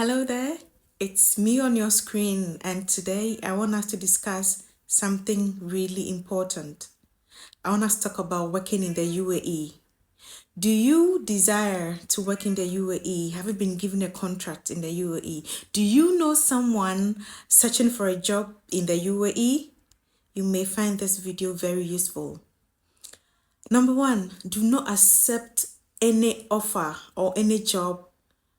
Hello there, it's me on your screen, and today I want us to discuss something really important. I want us to talk about working in the UAE. Do you desire to work in the UAE? Have you been given a contract in the UAE? Do you know someone searching for a job in the UAE? You may find this video very useful. Number one, do not accept any offer or any job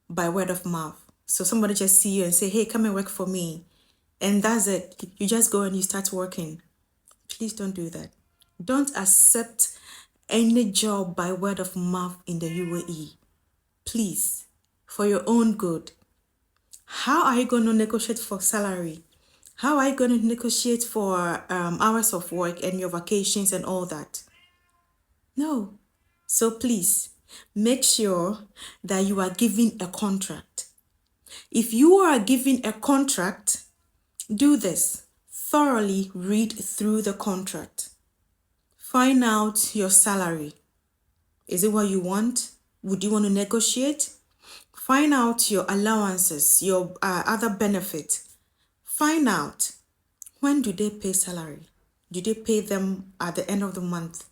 by word of mouth. So somebody just see you and say, hey, come and work for me. And that's it. You just go and you start working. Please don't do that. Don't accept any job by word of mouth in the UAE. Please, for your own good. How are you going to negotiate for salary? How are you going to negotiate for hours of work and your vacations and all that? No. So please, make sure that you are given a contract. If you are given a contract, do this. Thoroughly read through the contract. Find out your salary. Is it what you want? Would you want to negotiate? Find out your allowances, your other benefits. Find out, when do they pay salary? Do they pay them at the end of the month,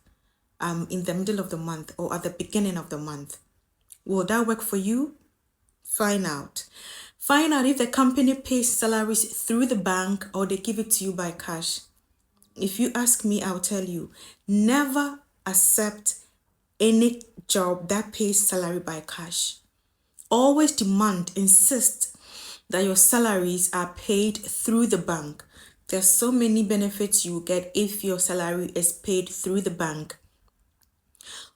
in the middle of the month, or at the beginning of the month? Will that work for you? Find out. Find out if the company pays salaries through the bank or they give it to you by cash. If you ask me, I'll tell you, never accept any job that pays salary by cash. Always insist that your salaries are paid through the bank. There's so many benefits you get if your salary is paid through the bank.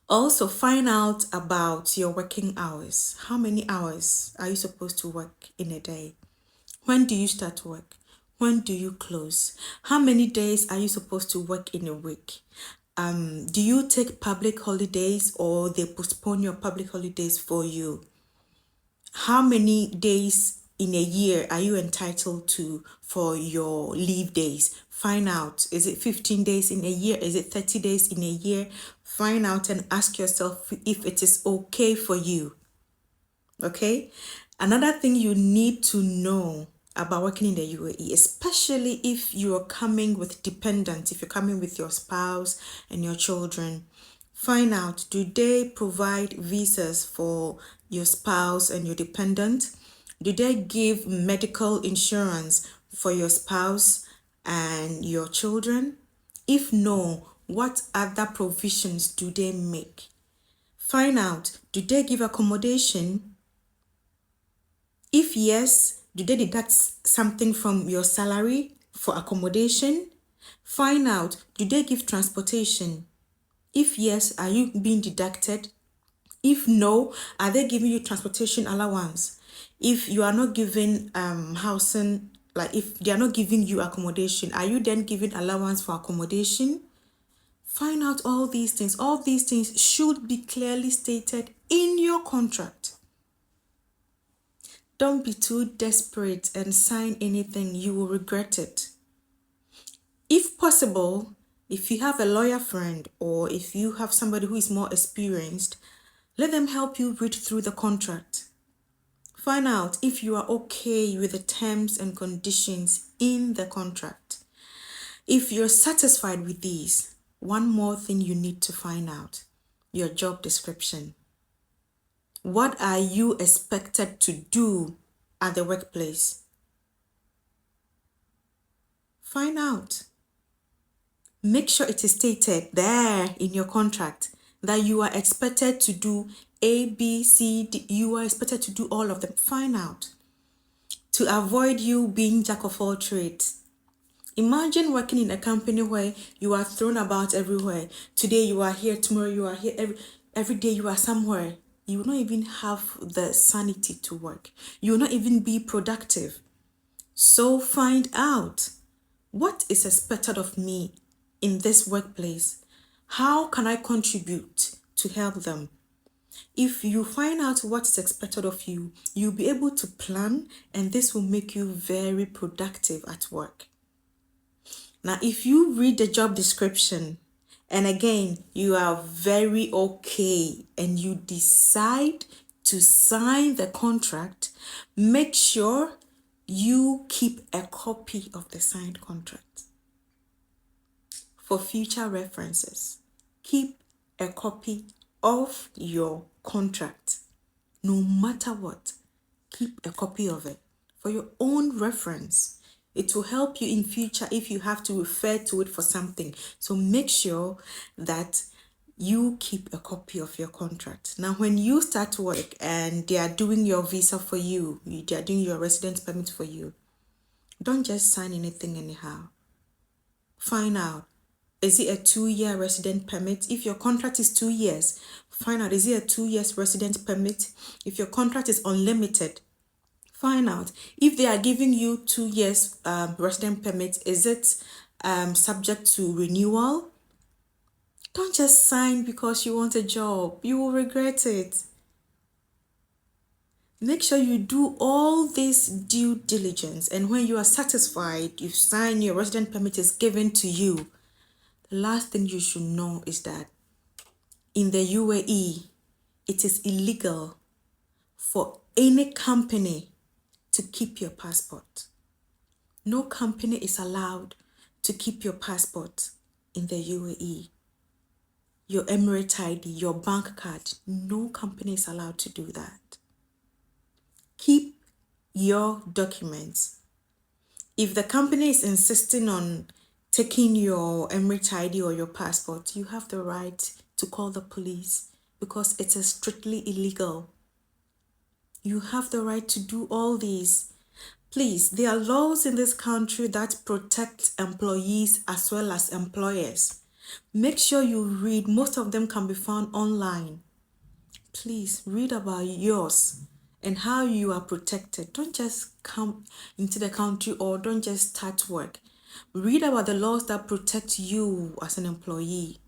Also, find out about your working hours. How many hours are you supposed to work in a day? When do you start work? When do you close? How many days are you supposed to work in a week? Do you take public holidays or they postpone your public holidays for you? How many days in a year are you entitled to for your leave days? Find out. Is it 15 days in a year? Is it 30 days in a year? Find out and ask yourself if it is okay for you. Okay? Another thing you need to know about working in the UAE, especially if you're coming with dependents, if you're coming with your spouse and your children, find out, do they provide visas for your spouse and your dependent? Do they give medical insurance for your spouse and your children? If no, what other provisions do they make? Find out, do they give accommodation? If yes, do they deduct something from your salary for accommodation? Find out, do they give transportation? If yes, are you being deducted? If no, are they giving you transportation allowance? If you are not given housing, like if they are not giving you accommodation, are you then giving allowance for accommodation? Find out all these things. All these things should be clearly stated in your contract. Don't be too desperate and sign anything. You will regret it. If possible, if you have a lawyer friend or if you have somebody who is more experienced, let them help you read through the contract. Find out if you are okay with the terms and conditions in the contract. If you're satisfied with these, one more thing you need to find out: your job description. What are you expected to do at the workplace? Find out. Make sure it is stated there in your contract that you are expected to do A, B, C, D. You are expected to do all of them. Find out. To avoid you being jack of all trades. Imagine working in a company where you are thrown about everywhere. Today you are here, tomorrow you are here, every day you are somewhere. You will not even have the sanity to work. You will not even be productive. So find out, what is expected of me in this workplace? How can I contribute to help them? If you find out what is expected of you, you'll be able to plan, and this will make you very productive at work. Now, if you read the job description and again, you are very okay and you decide to sign the contract, make sure you keep a copy of the signed contract for future references. Keep a copy of your contract. No matter what, keep a copy of it for your own reference. It will help you in future if you have to refer to it for something. So make sure that you keep a copy of your contract. Now, when you start work and they are doing your visa for you, they are doing your residence permit for you, don't just sign anything anyhow. Find out, is it a 2-year resident permit? If your contract is 2 years, find out, is it a 2 years resident permit? If your contract is unlimited, find out. If they are giving you 2 years resident permit, is it subject to renewal? Don't just sign because you want a job. You will regret it. Make sure you do all this due diligence, and when you are satisfied, you sign, your resident permit is given to you. The last thing you should know is that in the UAE, it is illegal for any company to keep your passport. No company is allowed to keep your passport in the UAE. Your Emirate ID, your bank card, no company is allowed to do that. Keep your documents. If the company is insisting on taking your Emirate ID or your passport, you have the right to call the police because it is strictly illegal. You have the right to do all these. Please, there are laws in this country that protect employees as well as employers. Make sure you read. Most of them can be found online. Please read about yours and how you are protected. Don't just come into the country or don't just start work. Read about the laws that protect you as an employee.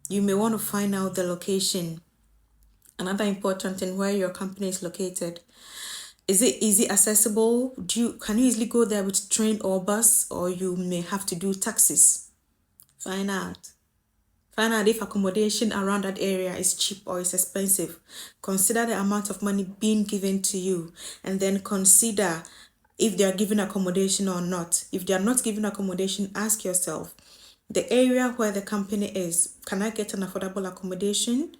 You may want to find out the location. Another important thing, where your company is located. Is it easy accessible? Can you easily go there with train or bus, or you may have to do taxis? Find out. Find out if accommodation around that area is cheap or is expensive. Consider the amount of money being given to you, and then consider if they are giving accommodation or not. If they are not giving accommodation, ask yourself, the area where the company is, can I get an affordable accommodation?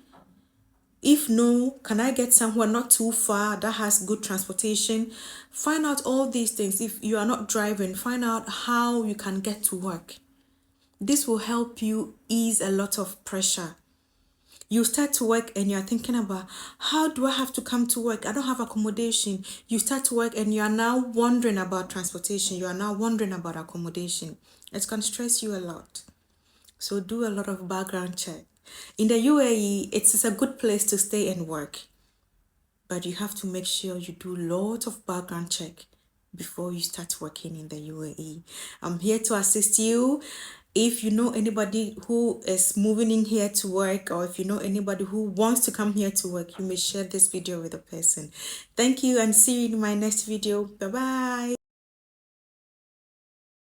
If no, can I get somewhere not too far that has good transportation? Find out all these things. If you are not driving, find out how you can get to work. This will help you ease a lot of pressure. You start to work and you're thinking about, how do I have to come to work? I don't have accommodation. You start to work and you are now wondering about transportation. You are now wondering about accommodation. It can stress you a lot. So do a lot of background check. In the UAE, it's a good place to stay and work. But you have to make sure you do lots of background check before you start working in the UAE. I'm here to assist you. If you know anybody who is moving in here to work, or if you know anybody who wants to come here to work, you may share this video with a person. Thank you, and see you in my next video. Bye-bye.